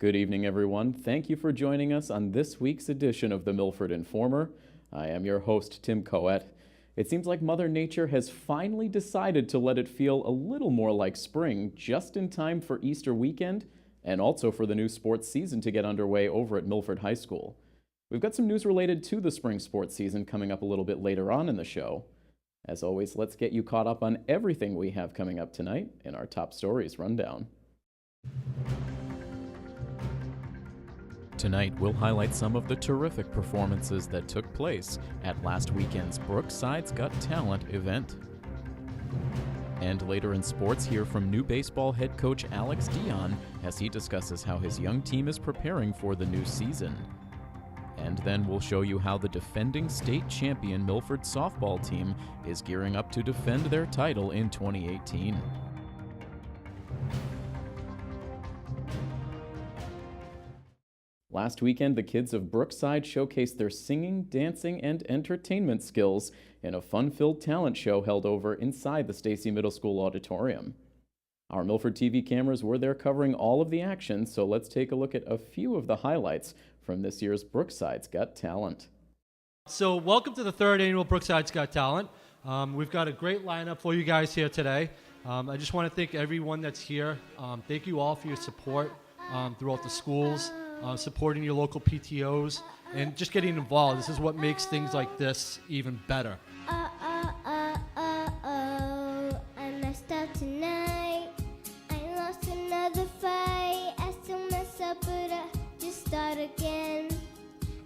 Good evening, everyone. Thank you for joining us on this week's edition of the Milford Informer. I am your host, Tim Coet. It seems like Mother Nature has finally decided to let it feel a little more like spring just in time for Easter weekend and also for the new sports season to get underway over at Milford High School. We've got some news related to the spring sports season coming up a little bit later on in the show. As always, let's get you caught up on everything we have coming up tonight in our top stories rundown. Tonight, we'll highlight some of the terrific performances that took place at last weekend's Brookside's Got Talent event. And later in sports, hear from new baseball head coach Alex Dion as he discusses how his young team is preparing for the new season. And then we'll show you how the defending state champion Milford softball team is gearing up to defend their title in 2018. Last weekend, the kids of Brookside showcased their singing, dancing, and entertainment skills in a fun-filled talent show held over inside the Stacy Middle School auditorium. Our Milford TV cameras were there covering all of the action, so let's take a look at a few of the highlights from this year's Brookside's Got Talent. So welcome to the third annual Brookside's Got Talent. We've got a great lineup for you guys here today. I just want to thank everyone that's here. Thank you all for your support throughout the schools. Supporting your local PTOs, and just getting involved. This is what makes things like this even better. I messed up tonight. I lost another fight. I still mess up, but I just start again.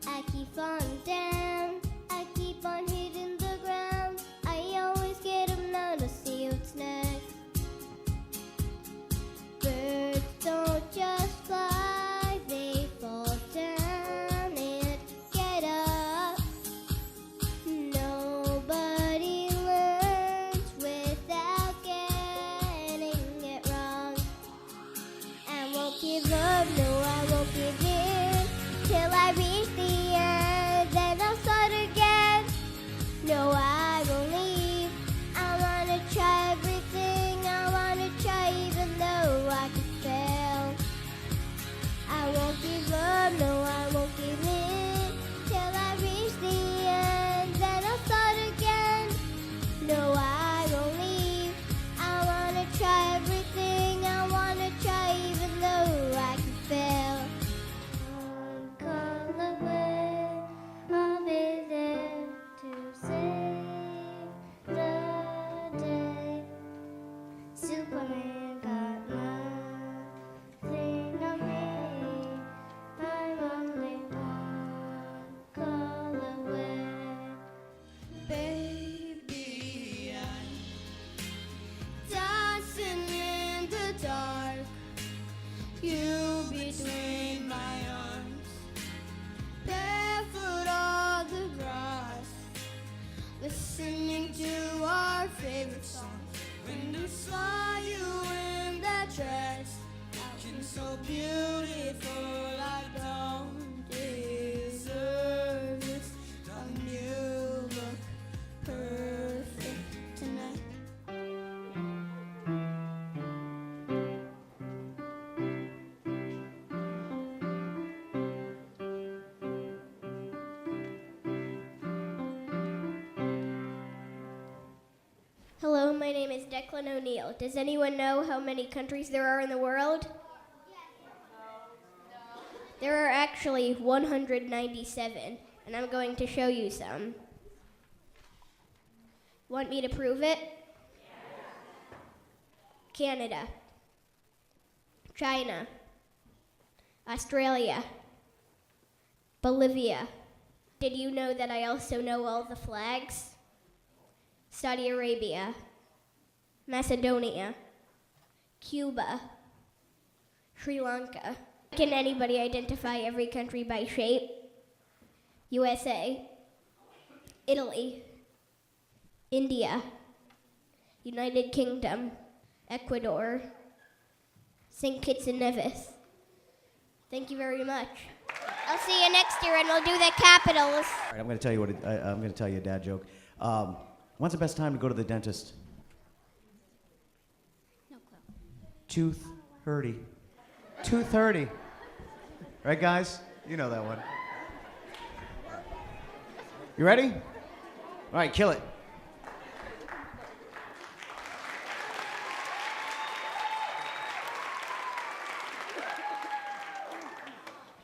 I keep falling down. I keep on hitting the ground. I always get up now to see what's next. Birds don't just fly. Listening to our favorite song. When we saw you in that dress, looking so beautiful, I don't deserve this. Don't you look perfect tonight? Hello, my name is Declan O'Neill. Does anyone know how many countries there are in the world? There are actually 197, and I'm going to show you some. Want me to prove it? Canada, China, Australia, Bolivia. Did you know that I also know all the flags? Saudi Arabia, Macedonia, Cuba, Sri Lanka. Can anybody identify every country by shape? USA, Italy, India, United Kingdom, Ecuador, St. Kitts and Nevis. Thank you very much. I'll see you next year and we'll do the capitals. All right, I'm going to tell you I'm going to tell you a dad joke. When's the best time to go to the dentist? No clue. 2:30. 2:30. Right, guys? You know that one. You ready? All right, kill it.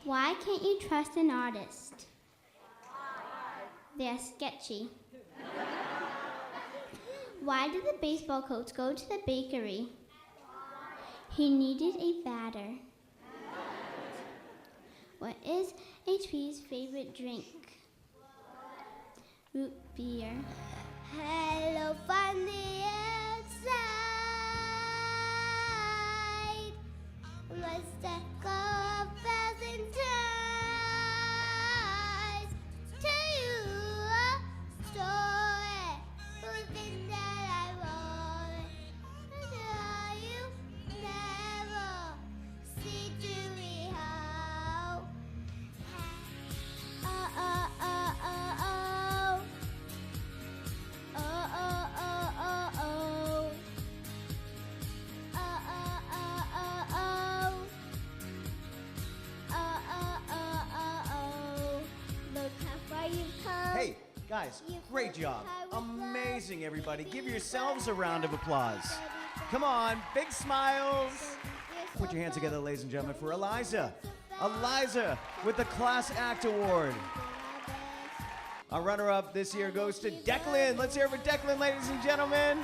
Why can't you trust an artist? They're sketchy. Why did the baseball coach go to the bakery? He needed a batter. What is HP's favorite drink? Root beer. Hello from the outside. Must echo a thousand times. Tell you a story. Hoping that I wrote it. Tell you never see Julie how. Oh, oh, oh, oh, oh. Oh, oh, oh, oh, oh. Oh, oh, oh, oh, oh. Oh, oh, oh, oh, oh. Look how far you've come. Hey, guys, great job. Amazing, everybody. Give yourselves a round of applause. Come on, big smiles. Put your hands together, ladies and gentlemen, for Eliza. Eliza with the Class Act Award. Our runner-up this year goes to Declan. Let's hear it for Declan, ladies and gentlemen.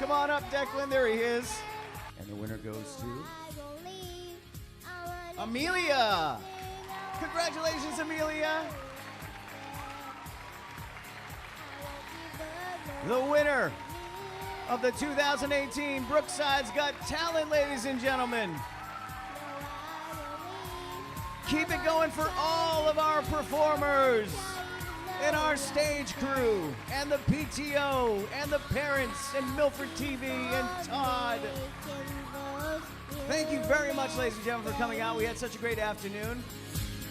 Come on up, Declan. There he is. And the winner goes to Amelia. Congratulations, Amelia. The winner of the 2018 Brookside's Got Talent, ladies and gentlemen. Keep it going for all of our performers and our stage crew and the PTO and the parents and Milford TV and Todd. Thank you very much, ladies and gentlemen, for coming out. We had such a great afternoon.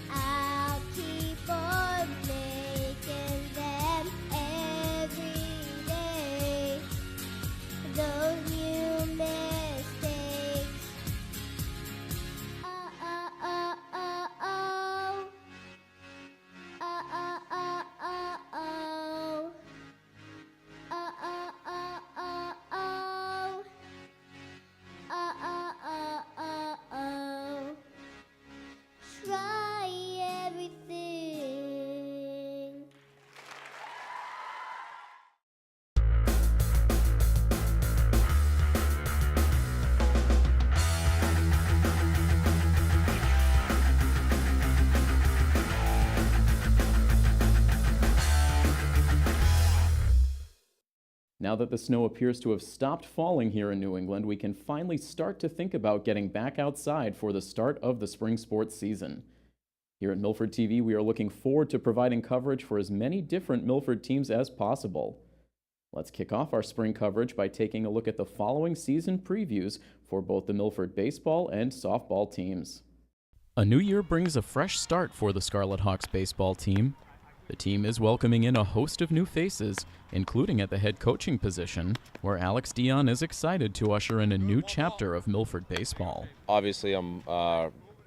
I'll keep on making them every day. Those new mistakes. Oh, oh, oh, oh, oh. Oh, oh, oh, oh, oh. Oh, oh, oh, oh, oh. Oh, oh, oh, oh, oh. Try everything. Now that the snow appears to have stopped falling here in New England, we can finally start to think about getting back outside for the start of the spring sports season. Here at Milford TV, we are looking forward to providing coverage for as many different Milford teams as possible. Let's kick off our spring coverage by taking a look at the following season previews for both the Milford baseball and softball teams. A new year brings a fresh start for the Scarlet Hawks baseball team. The team is welcoming in a host of new faces, including at the head coaching position, where Alex Dion is excited to usher in a new chapter of Milford baseball. Obviously, I'm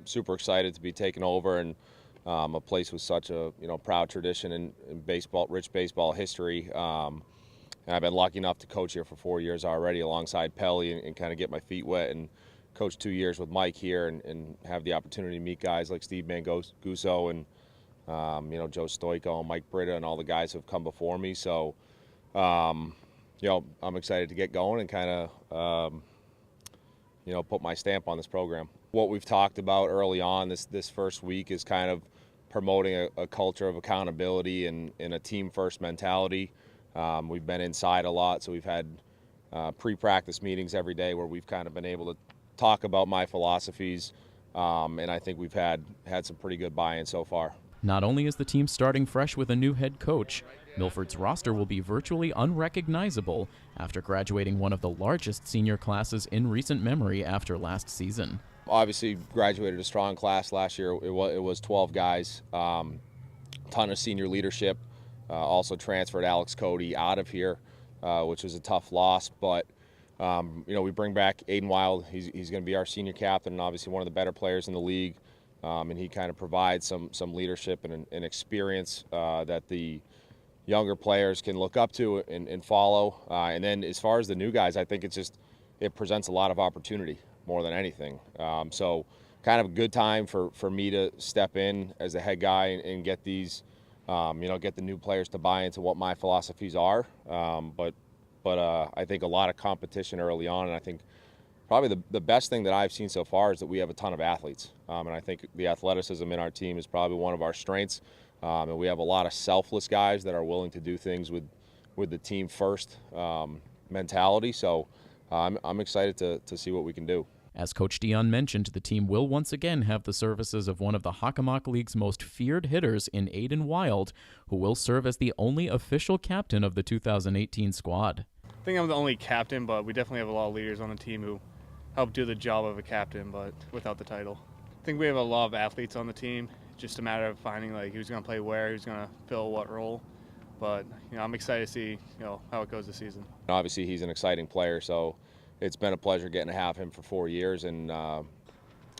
super excited to be taking over and a place with such a proud tradition in baseball, rich baseball history. And I've been lucky enough to coach here for 4 years already, alongside Pelly, and kind of get my feet wet and coach 2 years with Mike here, and have the opportunity to meet guys like Steve Manguso and Joe Stoico and Mike Britta and all the guys who have come before me. So, I'm excited to get going and kind of, put my stamp on this program. What we've talked about early on this first week is kind of promoting a culture of accountability and a team-first mentality. We've been inside a lot, so we've had pre-practice meetings every day where we've kind of been able to talk about my philosophies, and I think we've had some pretty good buy-in so far. Not only is the team starting fresh with a new head coach, Milford's roster will be virtually unrecognizable after graduating one of the largest senior classes in recent memory after last season. Obviously graduated a strong class last year. It was 12 guys, ton of senior leadership. Also transferred Alex Cody out of here, which was a tough loss, but We bring back Aiden Wild. He's going to be our senior captain and obviously one of the better players in the league. And he kind of provides some leadership and experience that the younger players can look up to and follow. And then as far as the new guys, I think it presents a lot of opportunity more than anything. So kind of a good time for me to step in as the head guy and get these, get the new players to buy into what my philosophies are. But I think a lot of competition early on, and I think probably the best thing that I've seen so far is that we have a ton of athletes. And I think the athleticism in our team is probably one of our strengths. And we have a lot of selfless guys that are willing to do things with the team first mentality. So I'm excited to see what we can do. As Coach Dion mentioned, the team will once again have the services of one of the Hockomock League's most feared hitters in Aiden Wild, who will serve as the only official captain of the 2018 squad. I think I'm the only captain, but we definitely have a lot of leaders on the team who help do the job of a captain, but without the title. I think we have a lot of athletes on the team. Just a matter of finding who's going to play where, who's going to fill what role. But I'm excited to see how it goes this season. Obviously, he's an exciting player, so it's been a pleasure getting to have him for 4 years, and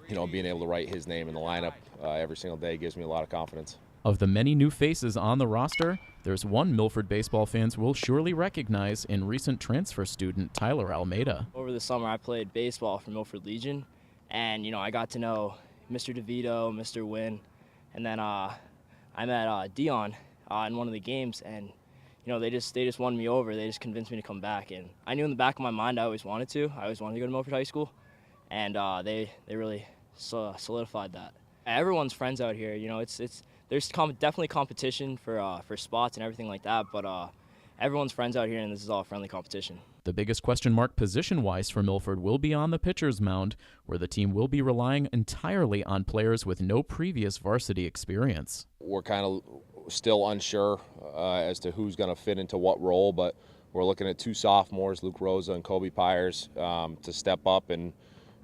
being able to write his name in the lineup every single day gives me a lot of confidence. Of the many new faces on the roster, there's one Milford baseball fans will surely recognize in recent transfer student Tyler Almeida. Over the summer, I played baseball for Milford Legion, and I got to know Mr. DeVito, Mr. Wynn. And then I met Dion in one of the games, and they just won me over. They just convinced me to come back, and I knew in the back of my mind I always wanted to. I always wanted to go to Milford High School, and they really solidified that. Everyone's friends out here. There's definitely competition for spots and everything like that, but everyone's friends out here, and this is all a friendly competition. The biggest question mark position-wise for Milford will be on the pitcher's mound, where the team will be relying entirely on players with no previous varsity experience. We're kind of still unsure as to who's going to fit into what role, but we're looking at 2 sophomores, Luke Rosa and Kobe Pyers, to step up, and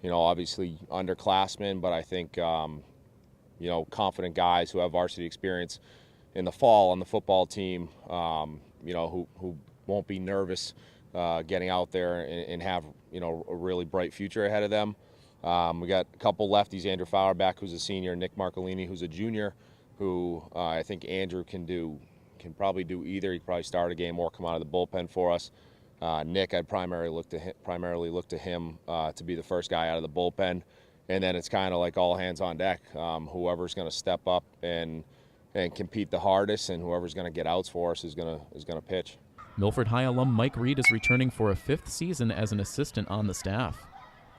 obviously underclassmen, but I think confident guys who have varsity experience in the fall on the football team, who won't be nervous getting out there and have a really bright future ahead of them. We got a couple lefties, Andrew Fauerbach, who's a senior, Nick Marcolini, who's a junior, who I think Andrew can probably do either. He can probably start a game or come out of the bullpen for us. Nick, I'd primarily look to him to be the first guy out of the bullpen, and then it's kind of like all hands on deck. Whoever's going to step up and compete the hardest, and whoever's going to get outs for us is going to pitch. Milford High alum Mike Reed is returning for a 5th season as an assistant on the staff.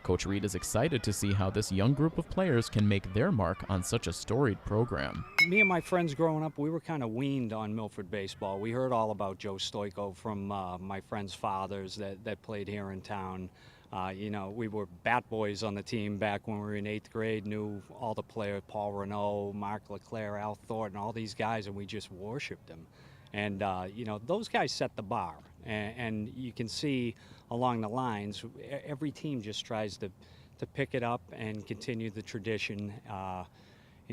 Coach Reed is excited to see how this young group of players can make their mark on such a storied program. Me and my friends growing up, we were kind of weaned on Milford baseball. We heard all about Joe Stoico from my friends' fathers that played here in town. We were bat boys on the team back when we were in 8th grade, knew all the players, Paul Renault, Mark LeClaire, Al Thornton, all these guys, and we just worshiped them. And, those guys set the bar. And you can see along the lines, every team just tries to pick it up and continue the tradition. The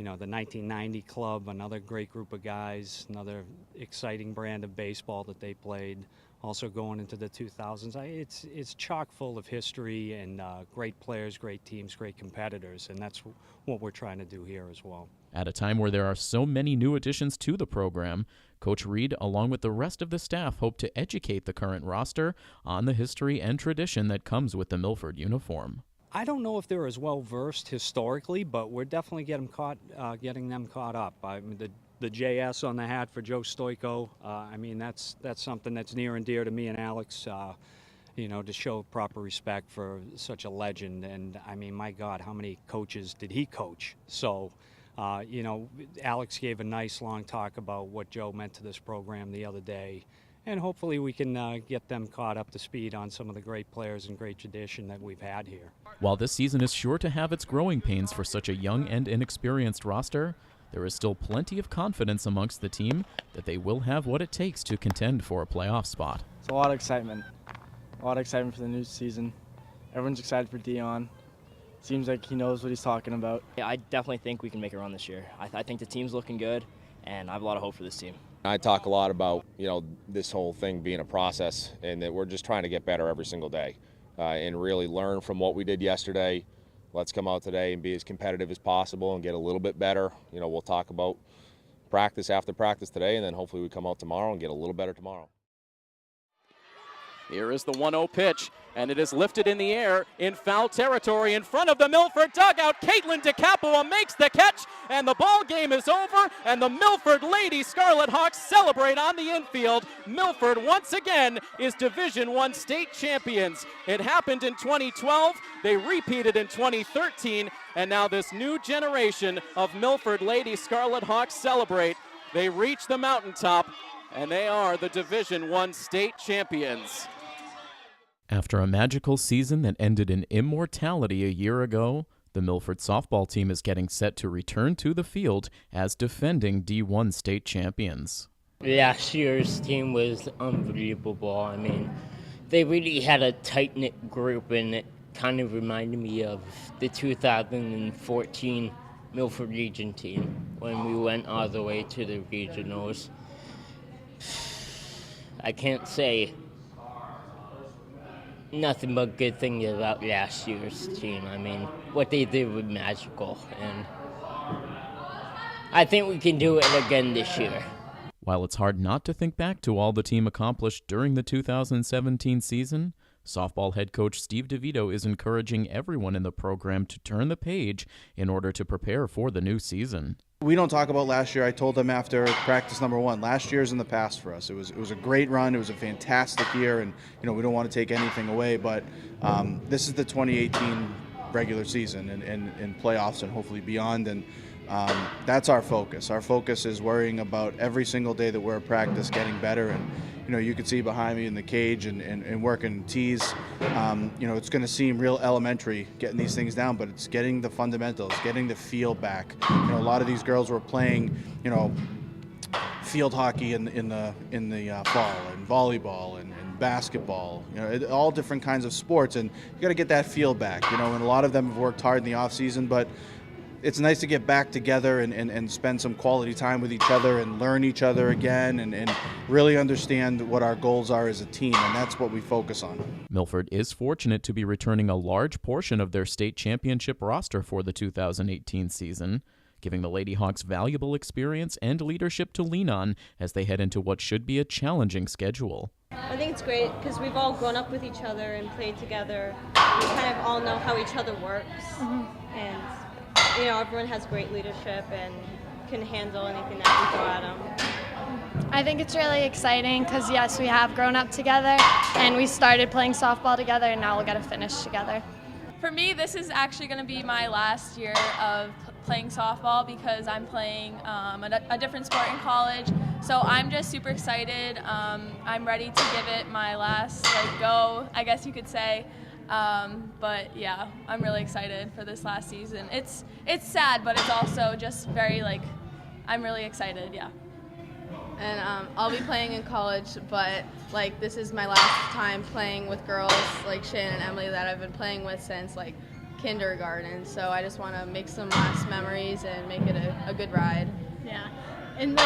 1990 club, another great group of guys, another exciting brand of baseball that they played. Also going into the 2000s, it's chock full of history and great players, great teams, great competitors, and that's what we're trying to do here as well. At a time where there are so many new additions to the program, Coach Reed, along with the rest of the staff, hope to educate the current roster on the history and tradition that comes with the Milford uniform. I don't know if they're as well versed historically, but we're definitely getting them caught up. I mean, the JS on the hat for Joe Stoico, that's something that's near and dear to me and Alex. To show proper respect for such a legend. And I mean, my God, how many coaches did he coach? So, Alex gave a nice long talk about what Joe meant to this program the other day. And hopefully we can get them caught up to speed on some of the great players and great tradition that we've had here. While this season is sure to have its growing pains for such a young and inexperienced roster, there is still plenty of confidence amongst the team that they will have what it takes to contend for a playoff spot. It's a lot of excitement. A lot of excitement for the new season. Everyone's excited for Dion. Seems like he knows what he's talking about. Yeah, I definitely think we can make a run this year. I think the team's looking good, and I have a lot of hope for this team. I talk a lot about, this whole thing being a process and that we're just trying to get better every single day. and really learn from what we did yesterday. Let's come out today and be as competitive as possible and get a little bit better. You know, we'll talk about practice after practice today, and then hopefully we come out tomorrow and get a little better tomorrow. Here is the 1-0 pitch, and it is lifted in the air in foul territory in front of the Milford dugout. Caitlin DeCapua makes the catch, and the ball game is over, and the Milford Lady Scarlet Hawks celebrate on the infield. Milford once again is Division I state champions. It happened in 2012, they repeated in 2013, and now this new generation of Milford Lady Scarlet Hawks celebrate. They reach the mountaintop, and they are the Division I state champions. After a magical season that ended in immortality a year ago, the Milford softball team is getting set to return to the field as defending D1 state champions. Last year's team was unbelievable. I mean, they really had a tight-knit group, and it kind of reminded me of the 2014 Milford Region team when we went all the way to the regionals. I can't say nothing but good things about last year's team. I mean, what they did was magical, and I think we can do it again this year. While it's hard not to think back to all the team accomplished during the 2017 season, softball head coach Steve DeVito is encouraging everyone in the program to turn the page in order to prepare for the new season. We don't talk about last year. I told them after practice number 1, last year's in the past for us. It was a great run. It was a fantastic year, and we don't want to take anything away, but this is the 2018 regular season and playoffs and hopefully beyond, and that's our focus. Our focus is worrying about every single day that we're at practice getting better, and you can see behind me in the cage and working tees. It's going to seem real elementary getting these things down, but it's getting the fundamentals, getting the feel back. A lot of these girls were playing, field hockey in the fall, and volleyball and basketball. All different kinds of sports, and you got to get that feel back. And a lot of them have worked hard in the off season, but it's nice to get back together and spend some quality time with each other and learn each other again and really understand what our goals are as a team, and that's what we focus on. Milford is fortunate to be returning a large portion of their state championship roster for the 2018 season, giving the Lady Hawks valuable experience and leadership to lean on as they head into what should be a challenging schedule. I think it's great because we've all grown up with each other and played together. We kind of all know how each other works, and everyone has great leadership and can handle anything that we throw at them. I think it's really exciting because, yes, we have grown up together and we started playing softball together, and now we'll get to finish together. For me, this is actually going to be my last year of playing softball because I'm playing a different sport in college. So I'm just super excited. I'm ready to give it my last go, I guess you could say. But yeah, I'm really excited for this last season. It's sad, but it's also just very I'm really excited, yeah. And I'll be playing in college, but this is my last time playing with girls like Shannon and Emily that I've been playing with since kindergarten. So I just want to make some last memories and make it a good ride. Yeah, and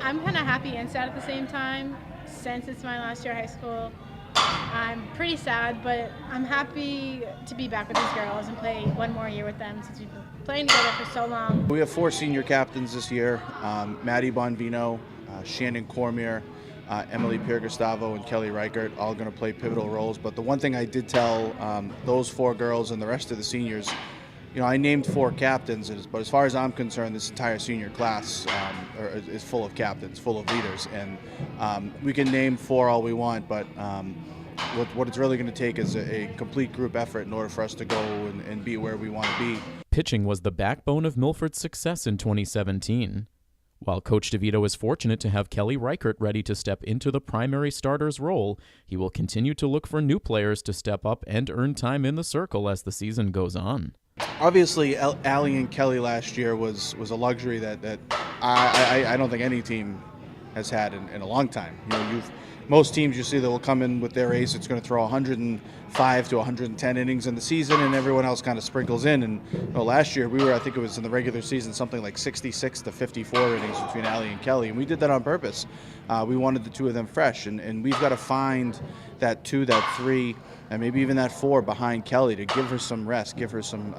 I'm kind of happy and sad at the same time. Since it's my last year of high school, I'm pretty sad, but I'm happy to be back with these girls and play one more year with them since we've been playing together for so long. We have 4 senior captains this year, Maddie Bonvino, Shannon Cormier, Emily Pierre-Gustavo, and Kelly Reichert, all going to play pivotal roles. But the one thing I did tell those 4 girls and the rest of the seniors, I named 4 captains, but as far as I'm concerned, this entire senior class is full of captains, full of leaders. And we can name 4 all we want, but what it's really going to take is a complete group effort in order for us to go and be where we want to be. Pitching was the backbone of Milford's success in 2017. While Coach DeVito is fortunate to have Kelly Reichert ready to step into the primary starter's role, he will continue to look for new players to step up and earn time in the circle as the season goes on. Obviously, Allie and Kelly last year was a luxury that I don't think any team has had in a long time. most teams you see that will come in with their ace, it's going to throw 105 to 110 innings in the season, and everyone else kind of sprinkles in. And last year I think it was in the regular season, something like 66 to 54 innings between Allie and Kelly, and we did that on purpose. We wanted the two of them fresh, and we've got to find that 2, that 3, and maybe even that 4 behind Kelly to give her some rest, give her some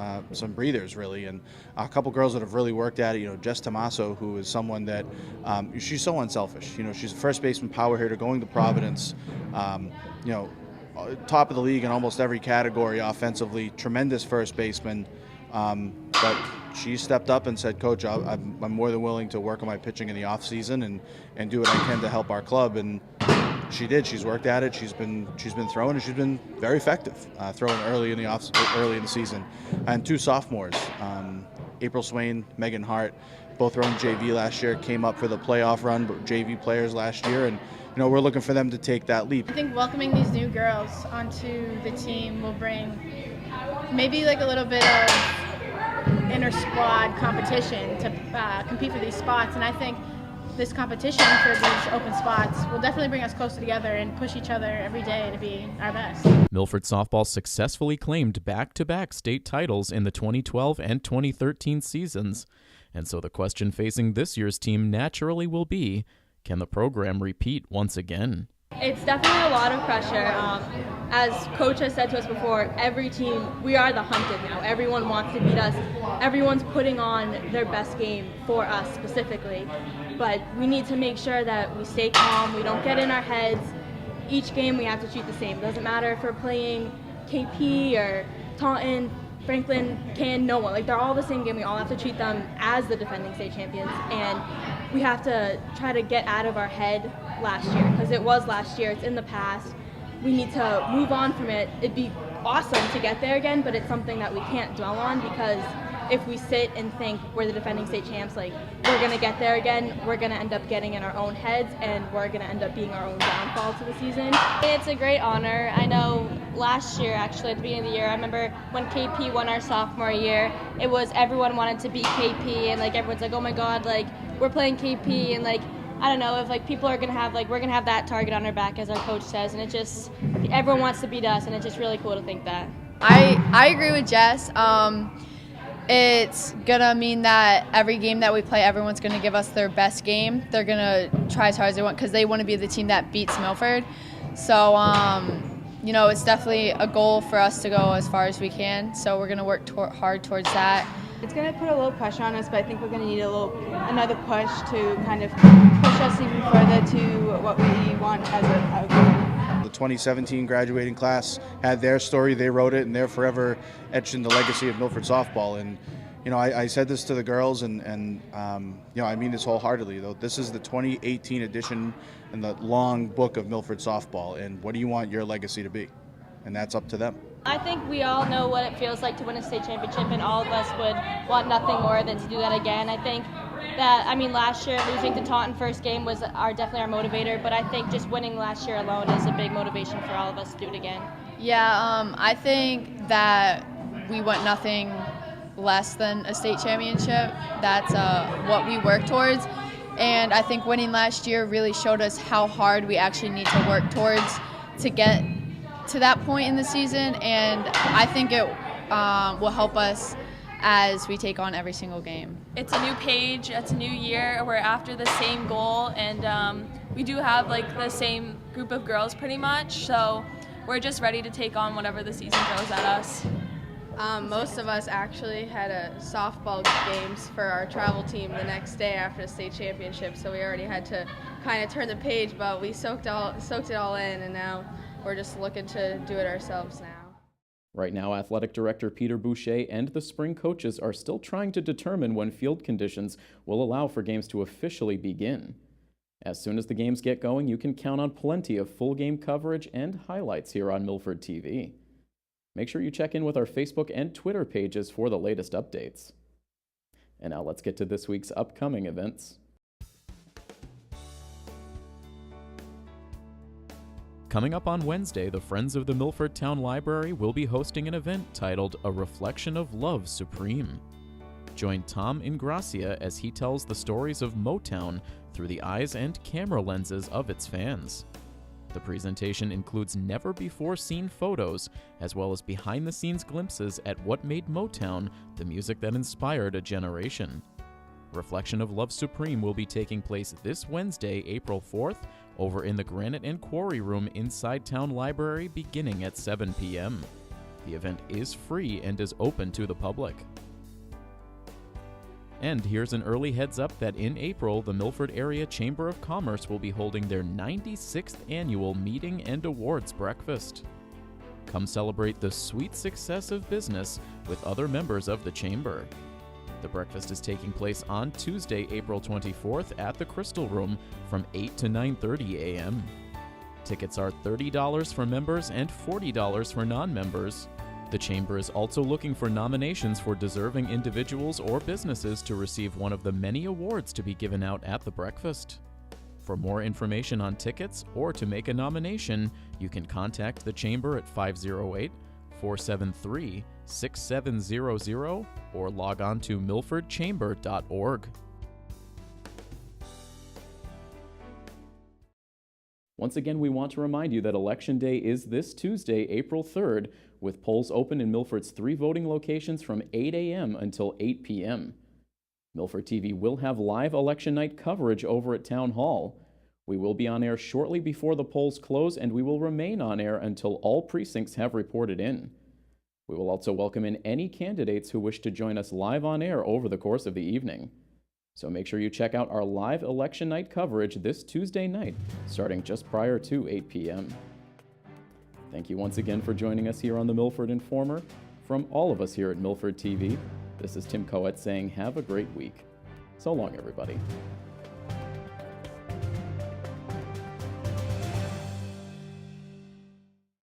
breathers, really. And a couple girls that have really worked at it, Jess Tomaso, who is someone that she's so unselfish. She's a first baseman power hitter going to Providence, top of the league in almost every category offensively, tremendous first baseman. But she stepped up and said, Coach, I'm more than willing to work on my pitching in the off season and do what I can to help our club. And she did. She's worked at it. She's been throwing, and she's been very effective throwing early in the season. And 2 sophomores, April Swain, Megan Hart, both run JV last year, came up for the playoff run, but JV players last year, and we're looking for them to take that leap. I think welcoming these new girls onto the team will bring maybe like a little bit of inter-squad competition to compete for these spots, and I think this competition for these open spots will definitely bring us closer together and push each other every day to be our best. Milford softball successfully claimed back-to-back state titles in the 2012 and 2013 seasons, and so the question facing this year's team naturally will be, can the program repeat once again? It's definitely a lot of pressure. As Coach has said to us before, every team, we are the hunted now. Everyone wants to beat us. Everyone's putting on their best game for us specifically. But we need to make sure that we stay calm, we don't get in our heads. Each game we have to treat the same. It doesn't matter if we're playing KP or Taunton, Franklin, no one. They're all the same game. We all have to treat them as the defending state champions. And we have to try to get out of our head last year, because it was last year, it's in the past. We need to move on from it. It'd be awesome to get there again, but it's something that we can't dwell on, because if we sit and think we're the defending state champs, we're going to get there again, we're going to end up getting in our own heads, and we're going to end up being our own downfall to the season. It's a great honor. I know last year, actually, at the beginning of the year, I remember when KP won our sophomore year, it was everyone wanted to beat KP, and everyone's like, oh my God, we're playing KP, and I don't know if people are gonna have we're gonna have that target on our back, as our coach says, and it just, everyone wants to beat us, and it's just really cool to think that. I agree with Jess. It's gonna mean that every game that we play, everyone's gonna give us their best game. They're gonna try as hard as they want, because they want to be the team that beats Milford. So it's definitely a goal for us to go as far as we can. So we're gonna work hard towards that. It's going to put a little pressure on us, but I think we're going to need another push to kind of push us even further to what we want as a group. The 2017 graduating class had their story, they wrote it, and they're forever etched in the legacy of Milford softball. And I said this to the girls, and I mean this wholeheartedly, though. This is the 2018 edition in the long book of Milford softball, and what do you want your legacy to be? And that's up to them. I think we all know what it feels like to win a state championship, and all of us would want nothing more than to do that again. I think that, last year losing to Taunton first game was definitely our motivator, but I think just winning last year alone is a big motivation for all of us to do it again. Yeah, I think that we want nothing less than a state championship. That's what we work towards, and I think winning last year really showed us how hard we actually need to work towards to get to that point in the season, and I think it will help us as we take on every single game. It's a new page, it's a new year, we're after the same goal, and we do have the same group of girls pretty much, so we're just ready to take on whatever the season throws at us. Most of us actually had a softball games for our travel team the next day after the state championship, so we already had to kind of turn the page, but we soaked it all in, and now we're just looking to do it ourselves now. Right now, Athletic Director Peter Boucher and the spring coaches are still trying to determine when field conditions will allow for games to officially begin. As soon as the games get going, you can count on plenty of full game coverage and highlights here on Milford TV. Make sure you check in with our Facebook and Twitter pages for the latest updates. And now let's get to this week's upcoming events. Coming up on Wednesday, the Friends of the Milford Town Library will be hosting an event titled A Reflection of Love Supreme. Join Tom Ingracia as he tells the stories of Motown through the eyes and camera lenses of its fans. The presentation includes never-before-seen photos, as well as behind-the-scenes glimpses at what made Motown the music that inspired a generation. Reflection of Love Supreme will be taking place this Wednesday, April 4th, over in the Granite and Quarry Room inside Town Library beginning at 7 p.m. The event is free and is open to the public. And here's an early heads up that in April, the Milford Area Chamber of Commerce will be holding their 96th annual Meeting and Awards Breakfast. Come celebrate the sweet success of business with other members of the Chamber. The breakfast is taking place on Tuesday, April 24th at the Crystal Room from 8 to 9:30 a.m. Tickets are $30 for members and $40 for non-members. The Chamber is also looking for nominations for deserving individuals or businesses to receive one of the many awards to be given out at the breakfast. For more information on tickets or to make a nomination, you can contact the Chamber at 508-473-6700 or log on to milfordchamber.org. Once again, we want to remind you that Election Day is this Tuesday, April 3rd, with polls open in Milford's 3 voting locations from 8 a.m. until 8 p.m. Milford TV will have live election night coverage over at Town Hall. We will be on air shortly before the polls close, and we will remain on air until all precincts have reported in. We will also welcome in any candidates who wish to join us live on air over the course of the evening. So make sure you check out our live election night coverage this Tuesday night, starting just prior to 8 p.m. Thank you once again for joining us here on the Milford Informer. From all of us here at Milford TV, this is Tim Coet saying have a great week. So long, everybody.